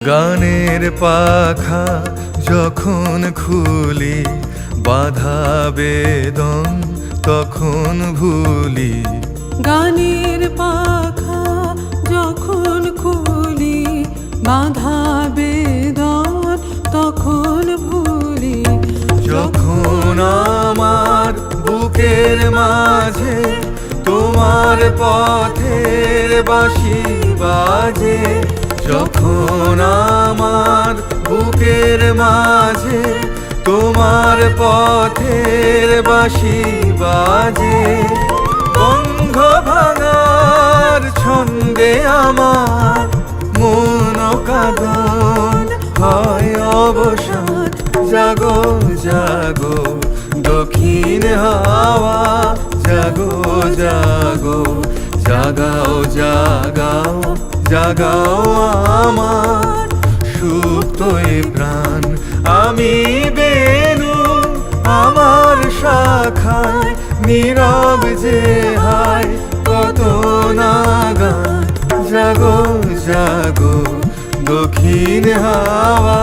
গানের পাখা যখন খুলি, বাধা বেদন তখন ভুলি। গানের পাখা যখন খুলি, বাধা বেদন তখন ভুলি। যখন আমার বুকের মাঝে তোমার পথের বাঁশি বাজে, যখন আমার বুকের মাঝে তোমার পথের বাঁশি বাজে, বঙ্গ ভাঙার ছন্দে আমার মন কাঁদন হয় অবসান। জাগো জাগো দক্ষিণ হাওয়া, জাগো জাগো জাগাও জাগাও জাগাও আমার সুপ্ত এ প্রাণ। আমি বেনু আমার শাখায় নীরব যে হায় কত নাগান। জাগো জাগো দক্ষিণ হাওয়া।